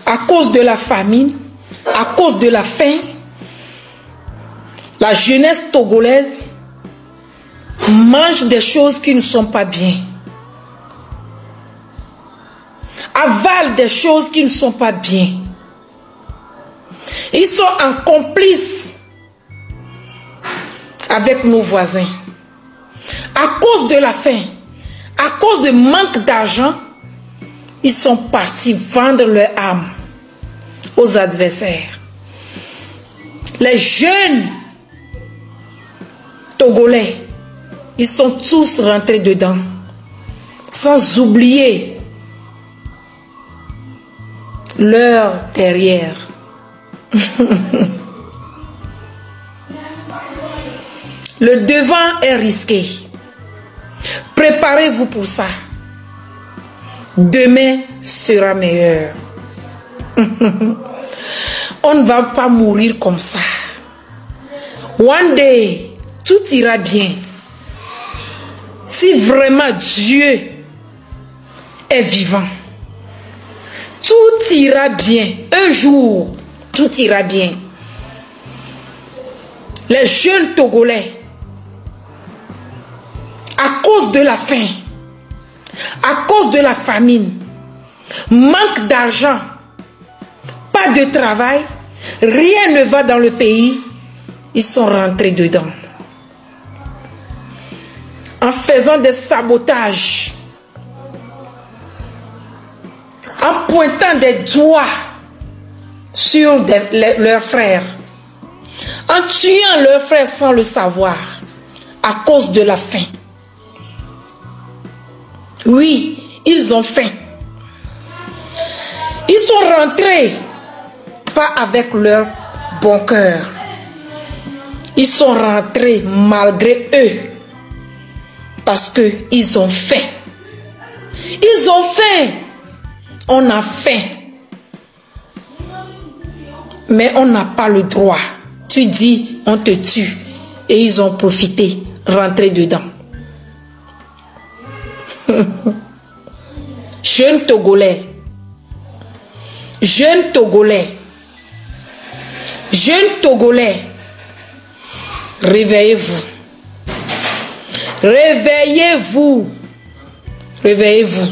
à cause de la famine, à cause de la faim, la jeunesse togolaise mange des choses qui ne sont pas bien. Avale des choses qui ne sont pas bien. Ils sont en complice avec nos voisins. À cause de la faim, à cause de manque d'argent, ils sont partis vendre leur âme aux adversaires. Les jeunes Togolais, ils sont tous rentrés dedans, sans oublier leur derrière. Le devant est risqué. Préparez-vous pour ça. Demain sera meilleur. On ne va pas mourir comme ça. One day, tout ira bien. Si vraiment Dieu est vivant, tout ira bien. Un jour, tout ira bien. Les jeunes Togolais, à cause de la faim, à cause de la famine, manque d'argent, pas de travail, rien ne va dans le pays, ils sont rentrés dedans. En faisant des sabotages, en pointant des doigts sur leurs frères, en tuant leurs frères sans le savoir, à cause de la faim. Oui, ils ont faim. Ils sont rentrés, pas avec leur bon cœur. Ils sont rentrés malgré eux, parce qu'ils ont faim. Ils ont faim. On a faim. Mais on n'a pas le droit. Tu dis, on te tue. Et ils ont profité, rentré dedans. Jeunes Togolais, jeunes Togolais, jeunes Togolais, réveillez-vous, réveillez-vous, réveillez-vous,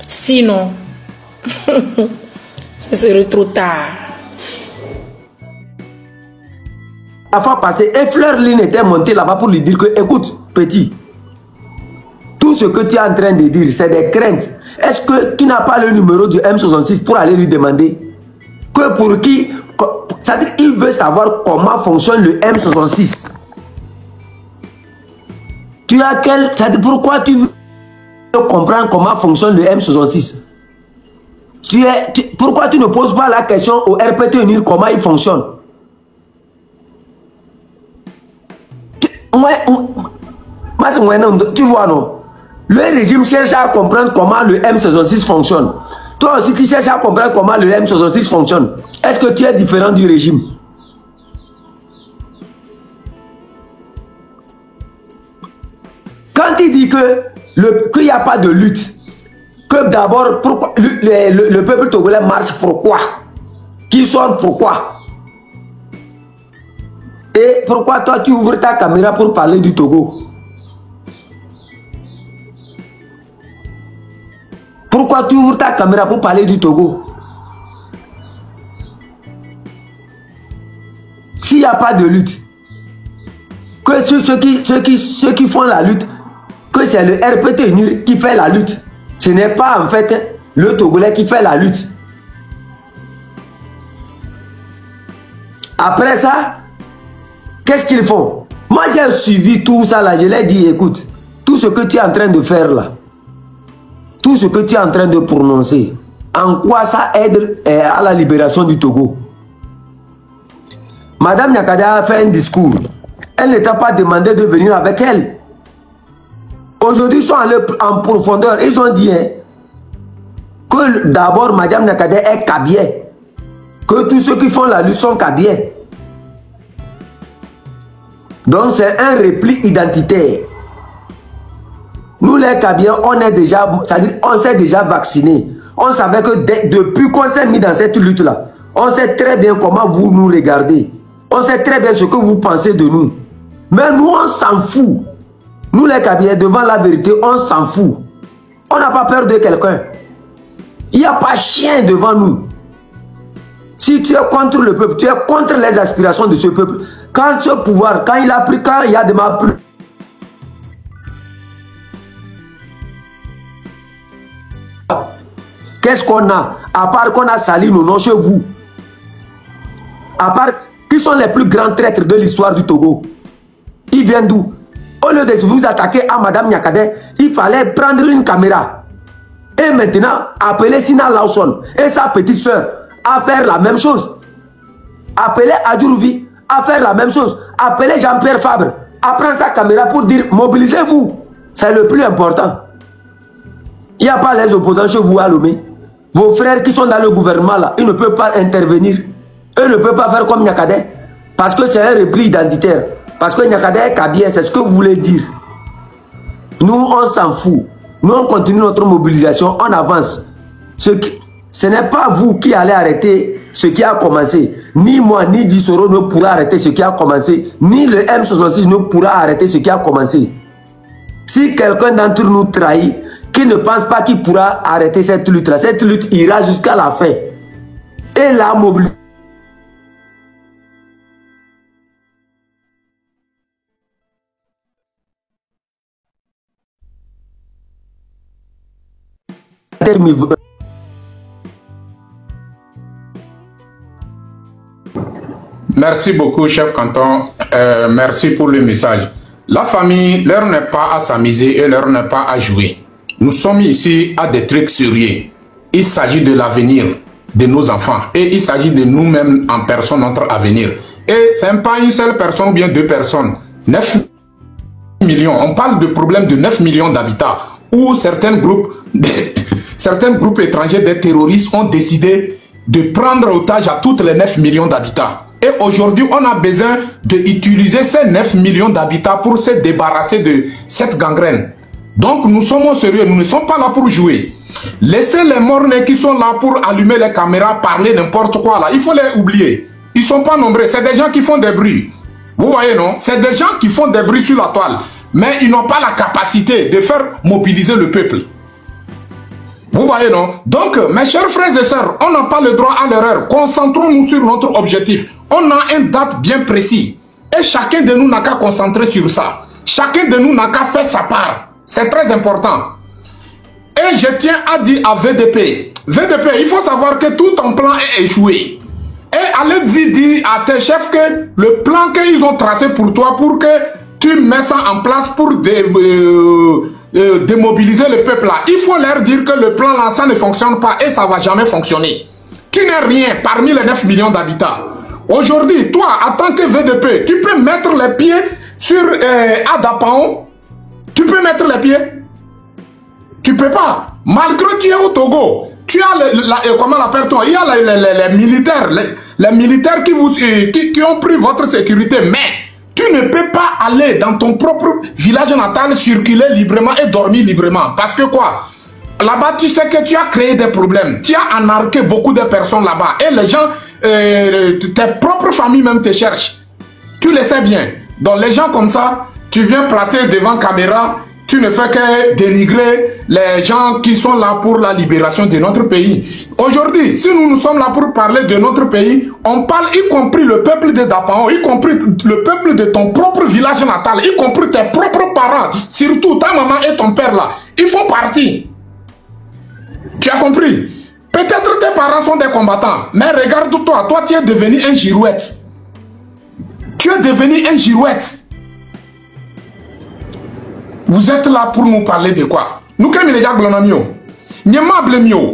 sinon, ce serait trop tard. La fois passée, un fleur Lynn était monté là-bas pour lui dire que, écoute, petit, tout ce que tu es en train de dire, c'est des craintes. Est-ce que tu n'as pas le numéro du M66 pour aller lui demander que pour qui, c'est-à-dire il veut savoir comment fonctionne le M66. Tu as quel, c'est-à-dire pourquoi tu veux comprendre comment fonctionne le M66? Pourquoi tu ne poses pas la question au RPT UNIR comment il fonctionne? Tu vois non? Le régime cherche à comprendre comment le M66 fonctionne. Toi aussi tu cherches à comprendre comment le M66 fonctionne. Est-ce que tu es différent du régime? Quand il dit qu'il n'y a pas de lutte, que d'abord le peuple togolais marche pourquoi? Qu'il sort pourquoi? Et pourquoi toi tu ouvres ta caméra pour parler du Togo? Pourquoi tu ouvres ta caméra pour parler du Togo? S'il n'y a pas de lutte, que ceux qui font la lutte, que c'est le RPT UNIR qui fait la lutte, ce n'est pas en fait le Togolais qui fait la lutte. Après ça, qu'est-ce qu'ils font? Moi j'ai suivi tout ça là, je l'ai dit, écoute, tout ce que tu es en train de faire là, tout ce que tu es en train de prononcer, en quoi ça aide à la libération du Togo? Madame Nyakada a fait un discours. Elle ne t'a pas demandé de venir avec elle. Aujourd'hui, ils sont allés en profondeur. Ils ont dit que d'abord, Madame Nyakada est Kabier. Que tous ceux qui font la lutte sont Kabier. Donc, c'est un repli identitaire. Nous, les Kabiens, on est déjà, c'est-à-dire on s'est déjà vaccinés. On savait que depuis qu'on s'est mis dans cette lutte-là, on sait très bien comment vous nous regardez. On sait très bien ce que vous pensez de nous. Mais nous, on s'en fout. Nous, les Kabyles, devant la vérité, on s'en fout. On n'a pas peur de quelqu'un. Il n'y a pas chien devant nous. Si tu es contre le peuple, tu es contre les aspirations de ce peuple. Quand ce pouvoir, quand il a pris, quand il y a de ma plus. Qu'est-ce qu'on a? À part qu'on a sali nos noms chez vous. À part, qui sont les plus grands traîtres de l'histoire du Togo? Ils viennent d'où? Au lieu de vous attaquer à Madame Nyakadé, il fallait prendre une caméra. Et maintenant, appeler Sina Lawson et sa petite soeur à faire la même chose. Appeler Adjurouvi à faire la même chose. Appeler Jean-Pierre Fabre à prendre sa caméra pour dire mobilisez-vous. C'est le plus important. Il n'y a pas les opposants chez vous à Lomé. Vos frères qui sont dans le gouvernement là, ils ne peuvent pas intervenir. Eux ne peuvent pas faire comme Nyakadé. Parce que c'est un repli identitaire. Parce que Nyakadé est Kabyle, c'est ce que vous voulez dire. Nous, on s'en fout. Nous, on continue notre mobilisation, on avance. Ce n'est pas vous qui allez arrêter ce qui a commencé. Ni moi, ni Dissoro ne pourra arrêter ce qui a commencé. Ni le M66 ne pourra arrêter ce qui a commencé. Si quelqu'un d'entre nous trahit, qui ne pense pas qu'il pourra arrêter cette lutte-là, cette lutte ira jusqu'à la fin. Et la mobilisation. Merci beaucoup, chef canton. Merci pour le message. La famille, l'heure n'est pas à s'amuser et l'heure n'est pas à jouer. Nous sommes ici à des trucs sérieux. Il s'agit de l'avenir de nos enfants et il s'agit de nous-mêmes en personne, notre avenir. Et ce n'est pas une seule personne ou bien deux personnes. 9 millions. On parle de problème de 9 millions d'habitants où certains groupes étrangers, des terroristes, ont décidé de prendre otage à toutes les 9 millions d'habitants. Et aujourd'hui, on a besoin d'utiliser ces 9 millions d'habitants pour se débarrasser de cette gangrène. Donc, nous sommes au sérieux, nous ne sommes pas là pour jouer. Laissez les mornais qui sont là pour allumer les caméras, parler n'importe quoi là. Il faut les oublier. Ils ne sont pas nombreux, c'est des gens qui font des bruits. Vous voyez, non? C'est des gens qui font des bruits sur la toile. Mais ils n'ont pas la capacité de faire mobiliser le peuple. Vous voyez, non? Donc, mes chers frères et sœurs, on n'a pas le droit à l'erreur. Concentrons-nous sur notre objectif. On a une date bien précise. Et chacun de nous n'a qu'à concentrer sur ça. Chacun de nous n'a qu'à faire sa part. C'est très important. Et je tiens à dire à VDP. VDP, il faut savoir que tout ton plan est échoué. Et allez dire à tes chefs que le plan qu'ils ont tracé pour toi, pour que tu mets ça en place pour démobiliser le peuple là. Il faut leur dire que le plan là, ça ne fonctionne pas et ça ne va jamais fonctionner. Tu n'es rien parmi les 9 millions d'habitants. Aujourd'hui, toi, en tant que VDP, tu peux mettre les pieds sur Adapaon. Tu peux mettre les pieds. Tu peux pas. Malgré que tu es au Togo, tu as comment l'appelle-t-on? Il y a les militaires qui ont pris votre sécurité, mais tu ne peux pas aller dans ton propre village natal, circuler librement et dormir librement. Parce que quoi? Là-bas, tu sais que tu as créé des problèmes. Tu as anarqué beaucoup de personnes là-bas. Et les gens, tes propres familles même te cherchent. Tu le sais bien. Donc les gens comme ça, tu viens placer devant caméra, tu ne fais que dénigrer les gens qui sont là pour la libération de notre pays. Aujourd'hui, si nous sommes là pour parler de notre pays, on parle y compris le peuple de Dapao, y compris le peuple de ton propre village natal, y compris tes propres parents, surtout ta maman et ton père là. Ils font partie. Tu as compris? Peut-être tes parents sont des combattants, mais regarde-toi, toi tu es devenu un girouette. Tu es devenu un girouette. Vous êtes là pour nous parler de quoi? Nous qui sommes les gens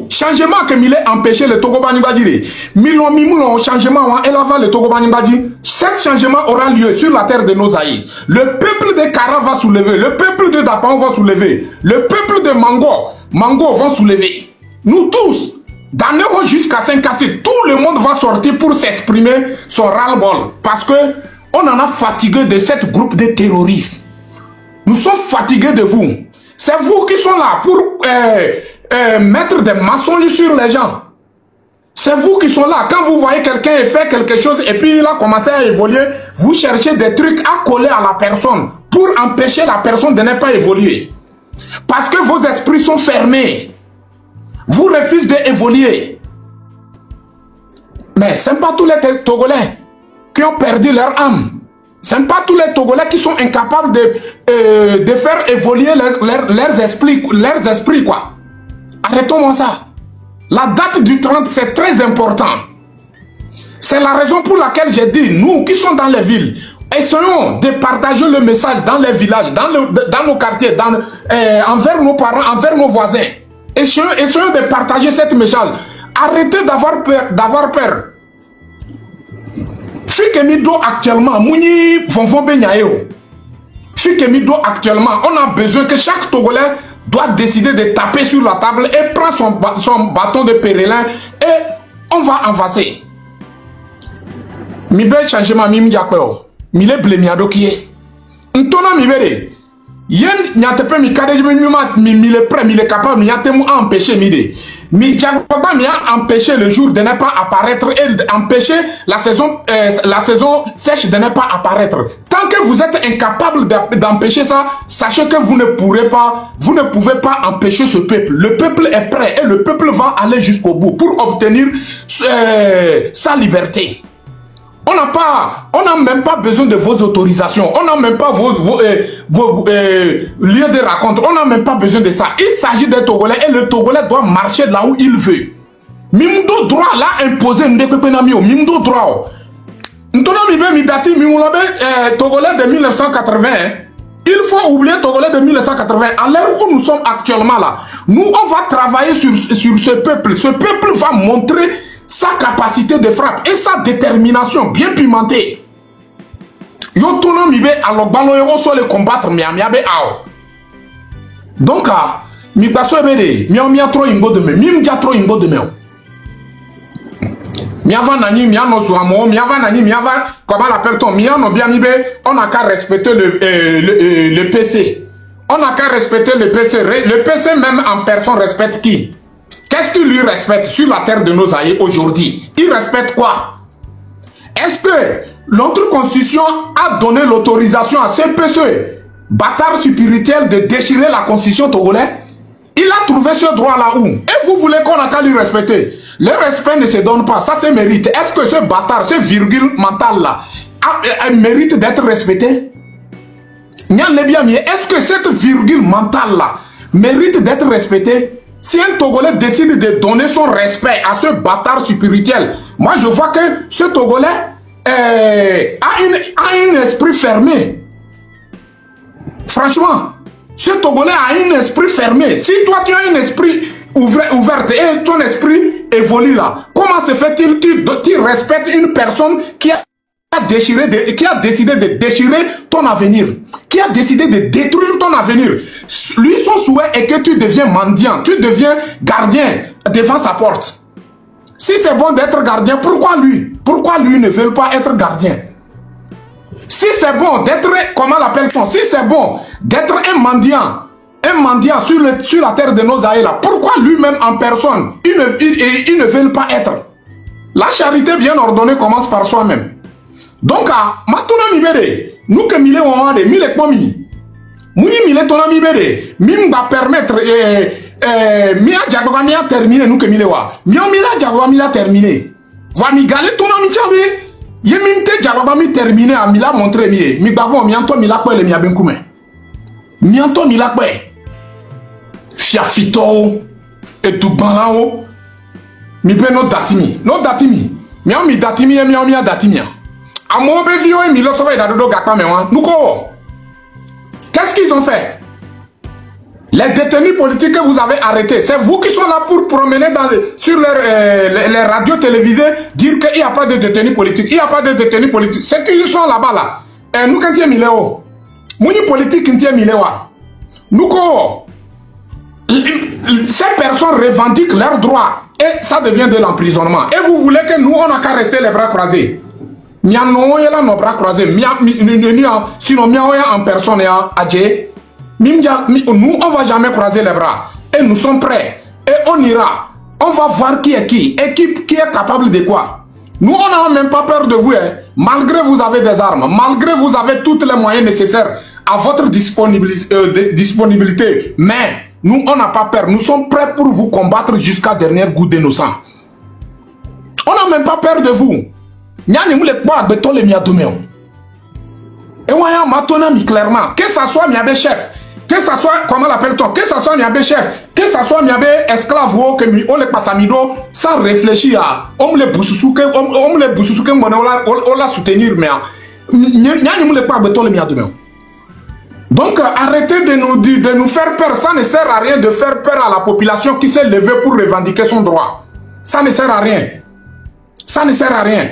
changement que Milé empêché le Togo Banibadi. Milon changement et là le Togo Banibadi. Cet changement aura lieu sur la terre de nos aïeux. Le peuple de Kara va soulever, le peuple de Dapan va soulever, le peuple de Mango va soulever. Nous tous, d'Anero jusqu'à Saint-Cassé, tout le monde va sortir pour s'exprimer son ras-le-bol. Parce que on en a fatigué de cette groupe de terroristes. Nous sommes fatigués de vous. C'est vous qui sont là pour mettre des mensonges sur les gens. C'est vous qui sont là. Quand vous voyez quelqu'un faire quelque chose et puis il a commencé à évoluer, vous cherchez des trucs à coller à la personne pour empêcher la personne de ne pas évoluer. Parce que vos esprits sont fermés. Vous refusez d'évoluer. Mais ce n'est pas tous les Togolais qui ont perdu leur âme. Ce n'est pas tous les Togolais qui sont incapables de faire évoluer leurs esprits, quoi. Arrêtons-moi ça. La date du 30, c'est très important. C'est la raison pour laquelle j'ai dit, nous qui sommes dans les villes, essayons de partager le message dans les villages, dans nos quartiers, envers nos parents, envers nos voisins. Essayons de partager cette message. Arrêtez d'avoir peur. Fikemido actuellement, Mouni Vonvon Benyayo. Fikemido actuellement, on a besoin que chaque Togolais doit décider de taper sur la table et prendre son bâton de pèlerin et on va avancer. Mibe changement mim diakpeo. Mile blemiado qui est. Ntona mibere. Yen nyatepe mi kade mi mile prêt, mile capable, mi yatemu a empêché mide. Mi diakpaba mi a empêché le jour de ne pas apparaître et empêcher la saison sèche de ne pas apparaître. Tant que vous êtes incapable d'empêcher ça, sachez que vous ne pouvez pas empêcher ce peuple. Le peuple est prêt et le peuple va aller jusqu'au bout pour obtenir sa liberté. On n'a même pas besoin de vos autorisations. On n'a même pas vos lieux de rencontre. On n'a même pas besoin de ça. Il s'agit des Togolais et le Togolais doit marcher là où il veut. Mimdo droit là imposé Mimdo droit. Togolais de 1980. Il faut oublier Togolais de 1980. À l'heure où nous sommes actuellement là, nous on va travailler sur ce peuple. Ce peuple va montrer sa capacité de frappe et sa détermination bien pimentée. Yo tono mibe alors balo yo so le combattre miabe ao. Donc mi baso ebede mi atro ingo de me mi atro ingo de me. Mi ava nani mi ano so amo mi ava nani mi ava comment l'appelle-t-on mi ano bien mibe on a qu'à respecter le PC. On a qu'à respecter le PC. Le PC même en personne respecte qui? Qu'est-ce qu'il lui respecte sur la terre de nos aïeux aujourd'hui? Il respecte quoi? Est-ce que notre constitution a donné l'autorisation à ce PC, bâtard spirituel, de déchirer la constitution togolaise? Il a trouvé ce droit là où? Et vous voulez qu'on a qu'à lui respecter? Le respect ne se donne pas, ça c'est mérite. Est-ce que ce bâtard, ce virgule mental là, mérite d'être respecté? Est-ce que cette virgule mentale là mérite d'être respectée? Si un Togolais décide de donner son respect à ce bâtard spirituel, moi je vois que ce Togolais a un esprit fermé. Franchement, ce Togolais a un esprit fermé. Si toi tu as un esprit ouvert et ton esprit évolue là, comment se fait-il que tu respectes une personne qui a décidé de déchirer ton avenir, qui a décidé de détruire ton avenir? Lui, son souhait est que tu deviens mendiant, tu deviens gardien devant sa porte. Si c'est bon d'être gardien, pourquoi lui ne veut pas être gardien? Si c'est bon d'être, comment l'appelle-t-on? Si c'est bon d'être un mendiant sur la terre de nos aïeux là, pourquoi lui-même en personne, il ne veut pas être? La charité bien ordonnée commence par soi-même. Donc, maintenant, nous que mille wamade, mille komi, muni mille tona mibere, mim va permettre, mia diagwa mia terminé, nous que mille wa, mia diagwa mia terminé. Va mi gale tona mi chavé, ye mimte diagwa mi terminé, a mila montré mie, mi bavon mianto mila kwe le mia benkume. Mianto mila kwe. Fiafito, et tout banao, mi pe no datimi, mia mi datimi et mia datimia. Qu'est-ce qu'ils ont fait? Les détenus politiques que vous avez arrêtés, c'est vous qui sont là pour promener sur les radios télévisées, dire qu'il n'y a pas de détenus politiques. Il n'y a pas de détenus politiques. C'est qu'ils sont là-bas là. Et nous, quand il y a Mouni politique, quand il y a nous, ces personnes revendiquent leurs droits et ça devient de l'emprisonnement. Et vous voulez que nous, on n'a qu'à rester les bras croisés? Sinon, en personne, nous, on ne va jamais croiser les bras. Et nous sommes prêts Et on ira. On va voir qui est qui. Et qui est capable de quoi. Nous, on n'a même pas peur de vous. Hein. Malgré vous avez des armes. Malgré vous avez tous les moyens nécessaires à votre disponibilité. Mais nous, on n'a pas peur. Nous sommes prêts pour vous combattre jusqu'à dernière goutte de nos sangs. On n'a même pas peur de vous. Et voyons maintenant clairement, que ça soit Miabé chef, que ça soit, comment l'appelle-t-on, que ça soit Miabé chef, que ça soit Miabé esclave, que on les passe à mido, sans réfléchir à, on les boussouke, on les boussouke, on la soutenir, mais, donc arrêtez de nous faire peur, ça ne sert à rien de faire peur à la population qui s'est levée pour revendiquer son droit. Ça ne sert à rien. Ça ne sert à rien.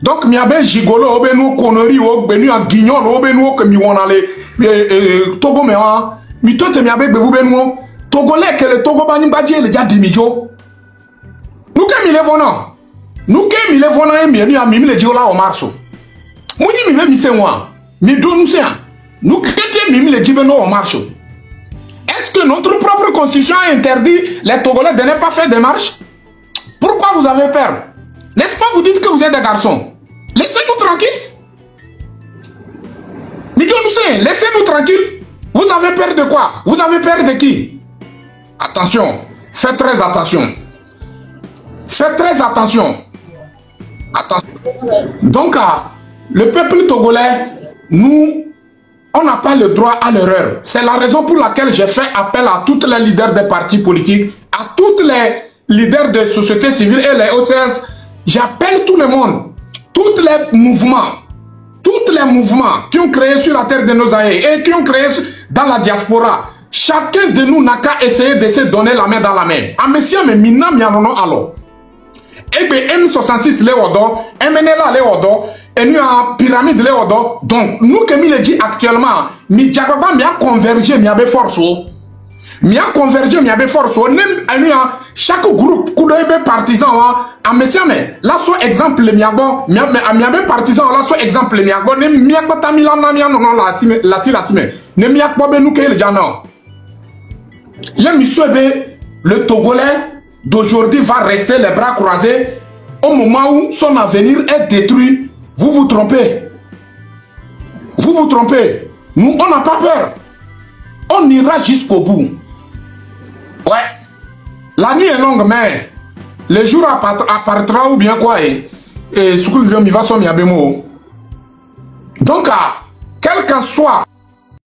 Donc, miabe gigolo, obenu conneries, obenu à guignon, obenu que mi wonale, Togo me ha, mi tote miabe bevu benu, Togolais que le Togo bani badje le dia dimijo. Nous que mi le vona, nous que mi le vona et mi a mi le diola au marcho. Mouni mi le mi se moi, mi do nous se ha, nous que mi le dibeno au marcho. Est-ce que notre propre constitution a interdit les Togolais de ne pas faire des marches? Pourquoi vous avez peur? N'est-ce pas vous dites que vous êtes des garçons? Laissez-nous tranquilles. Laissez-nous tranquilles. Vous avez peur de quoi? Vous avez peur de qui? Attention. Faites très attention. Faites très attention. Attention. Donc, le peuple togolais, nous, on n'a pas le droit à l'erreur. C'est la raison pour laquelle j'ai fait appel à tous les leaders des partis politiques, à tous les leaders de société civile et les OCS. J'appelle tout le monde, tous les mouvements qui ont créé sur la terre de nos aïeux et qui ont créé dans la diaspora. Chacun de nous n'a qu'à essayer de se donner la main dans la main. Ah, monsieur, mais mina mianono alors. Et bien, M66 les odo, MNLA les odo, et nous en pyramide les odo. Donc, nous que mi le dit actuellement, mi diababa mi a convergé, mi a force. Mi a convergé, mi a force. Chaque groupe, coudoïbe partisan, a monsieur, mais là, soit exemple, mi a partisan, là, soit exemple, mi a bon, ne mi a pas tamila, mi a non, la sime, ne mi a pas ben nous que le jano. Le Togolais d'aujourd'hui va rester les bras croisés au moment où son avenir est détruit. Vous vous trompez. Vous vous trompez. Nous, on n'a pas peur. On ira jusqu'au bout. Ouais. La nuit est longue, mais le jour apparaîtra ou bien quoi. Et ce que il va s'en y. Donc, quel que soit